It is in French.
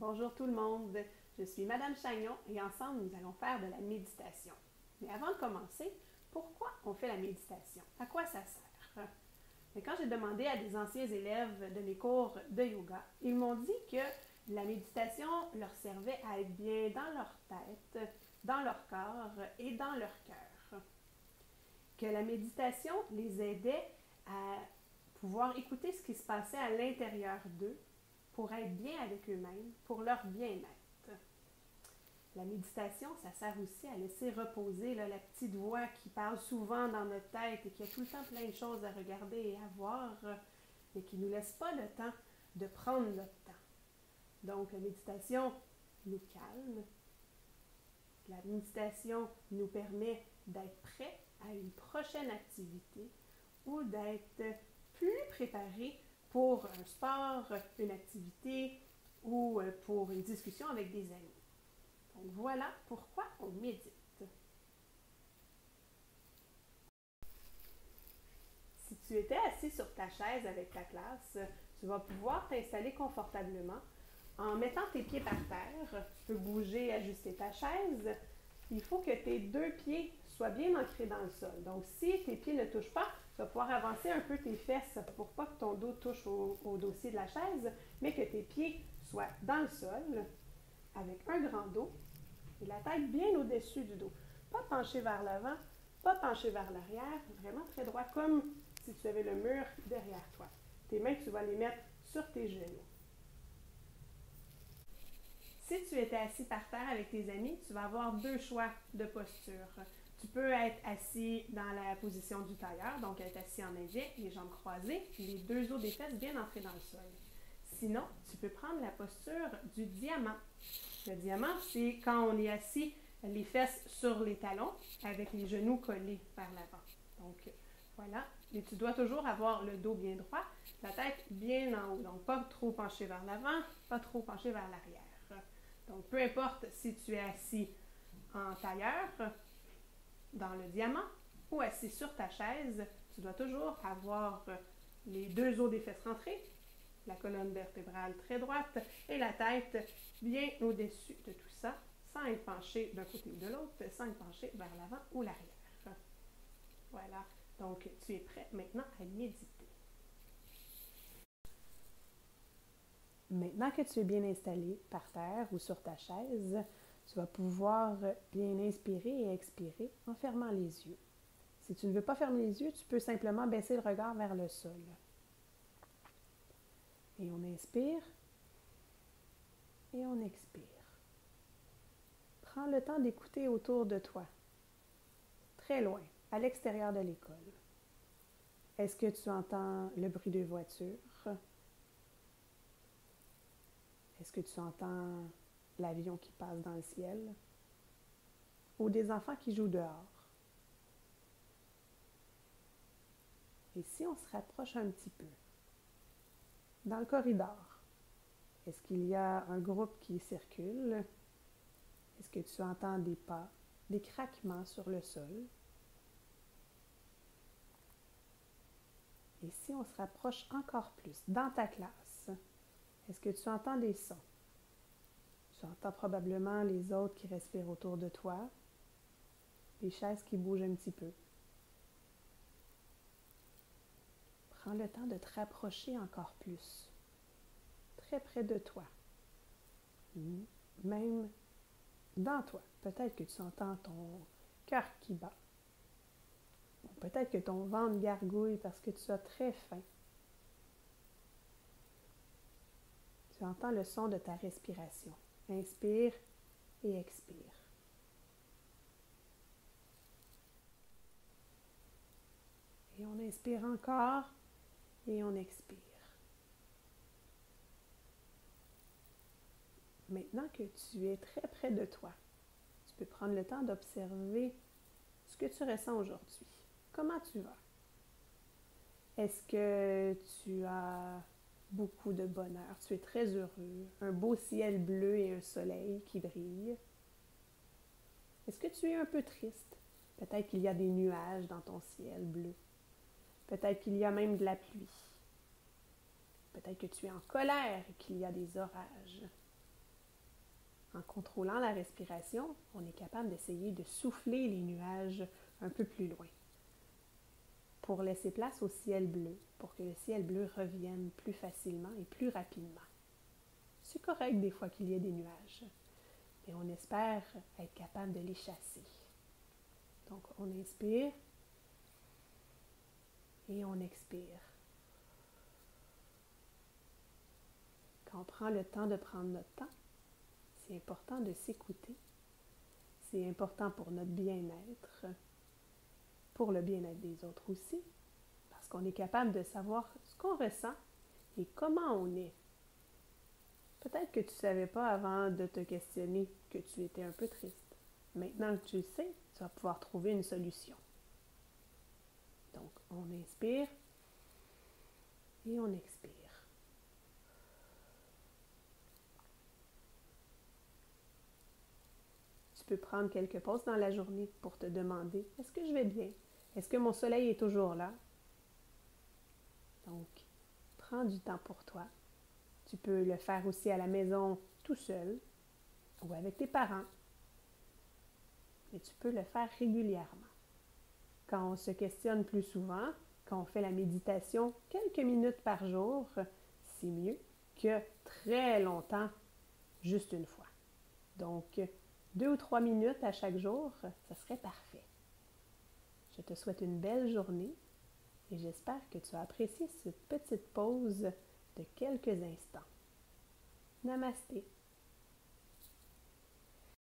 Bonjour tout le monde, je suis Madame Chagnon et ensemble nous allons faire de la méditation. Mais avant de commencer, pourquoi on fait la méditation? À quoi ça sert? Mais quand j'ai demandé à des anciens élèves de mes cours de yoga, ils m'ont dit que la méditation leur servait à être bien dans leur tête, dans leur corps et dans leur cœur. Que la méditation les aidait à pouvoir écouter ce qui se passait à l'intérieur d'eux pour être bien avec eux-mêmes, pour leur bien-être. La méditation, ça sert aussi à laisser reposer la petite voix qui parle souvent dans notre tête et qui a tout le temps plein de choses à regarder et à voir, mais qui ne nous laisse pas le temps de prendre notre temps. Donc, la méditation nous calme. La méditation nous permet d'être prêt à une prochaine activité ou d'être plus préparé pour un sport, une activité ou pour une discussion avec des amis. Donc voilà pourquoi on médite. Si tu étais assis sur ta chaise avec ta classe, tu vas pouvoir t'installer confortablement en mettant tes pieds par terre. Tu peux bouger et ajuster ta chaise. Il faut que tes deux pieds soient bien ancrés dans le sol. Donc, si tes pieds ne touchent pas, tu vas pouvoir avancer un peu tes fesses pour pas que ton dos touche au dossier de la chaise, mais que tes pieds soient dans le sol avec un grand dos et la tête bien au-dessus du dos. Pas penché vers l'avant, pas penché vers l'arrière, vraiment très droit, comme si tu avais le mur derrière toi. Tes mains, tu vas les mettre sur tes genoux. Si tu étais assis par terre avec tes amis, tu vas avoir deux choix de posture. Tu peux être assis dans la position du tailleur, donc être assis en indien, les jambes croisées, les deux os des fesses bien entrés dans le sol. Sinon, tu peux prendre la posture du diamant. Le diamant, c'est quand on est assis, les fesses sur les talons, avec les genoux collés vers l'avant. Donc, voilà. Et tu dois toujours avoir le dos bien droit, la tête bien en haut. Donc, pas trop penché vers l'avant, pas trop penché vers l'arrière. Donc, peu importe si tu es assis en tailleur, dans le diamant, ou assis sur ta chaise, tu dois toujours avoir les deux os des fesses rentrés, la colonne vertébrale très droite et la tête bien au-dessus de tout ça, sans être penché d'un côté ou de l'autre, sans être penché vers l'avant ou l'arrière. Voilà, donc tu es prêt maintenant à méditer. Maintenant que tu es bien installé par terre ou sur ta chaise, tu vas pouvoir bien inspirer et expirer en fermant les yeux. Si tu ne veux pas fermer les yeux, tu peux simplement baisser le regard vers le sol. Et on inspire et on expire. Prends le temps d'écouter autour de toi, très loin, à l'extérieur de l'école. Est-ce que tu entends le bruit des voitures? Est-ce que tu entends l'avion qui passe dans le ciel? Ou des enfants qui jouent dehors? Et si on se rapproche un petit peu, dans le corridor, est-ce qu'il y a un groupe qui circule? Est-ce que tu entends des pas, des craquements sur le sol? Et si on se rapproche encore plus, dans ta classe, est-ce que tu entends des sons? Tu entends probablement les autres qui respirent autour de toi, les chaises qui bougent un petit peu. Prends le temps de te rapprocher encore plus, très près de toi, même dans toi. Peut-être que tu entends ton cœur qui bat. Peut-être que ton ventre gargouille parce que tu as très faim. Tu entends le son de ta respiration. Inspire et expire. Et on inspire encore et on expire. Maintenant que tu es très près de toi, tu peux prendre le temps d'observer ce que tu ressens aujourd'hui. Comment tu vas? Est-ce que tu as beaucoup de bonheur? Tu es très heureux, un beau ciel bleu et un soleil qui brille? Est-ce que tu es un peu triste? Peut-être qu'il y a des nuages dans ton ciel bleu. Peut-être qu'il y a même de la pluie. Peut-être que tu es en colère et qu'il y a des orages. En contrôlant la respiration, on est capable d'essayer de souffler les nuages un peu plus loin pour laisser place au ciel bleu, pour que le ciel bleu revienne plus facilement et plus rapidement. C'est correct des fois qu'il y ait des nuages, mais on espère être capable de les chasser. Donc, on inspire et on expire. Quand on prend le temps de prendre notre temps, c'est important de s'écouter. C'est important pour notre bien-être, pour le bien-être des autres aussi, parce qu'on est capable de savoir ce qu'on ressent et comment on est. Peut-être que tu ne savais pas avant de te questionner que tu étais un peu triste. Maintenant que tu le sais, tu vas pouvoir trouver une solution. Donc, on inspire et on expire. Tu peux prendre quelques pauses dans la journée pour te demander, est-ce que je vais bien? Est-ce que mon soleil est toujours là? Donc, prends du temps pour toi. Tu peux le faire aussi à la maison tout seul ou avec tes parents. Mais tu peux le faire régulièrement. Quand on se questionne plus souvent, quand on fait la méditation quelques minutes par jour, c'est mieux que très longtemps, juste une fois. Donc, 2 ou 3 minutes à chaque jour, ça serait parfait. Je te souhaite une belle journée et j'espère que tu as apprécié cette petite pause de quelques instants. Namasté.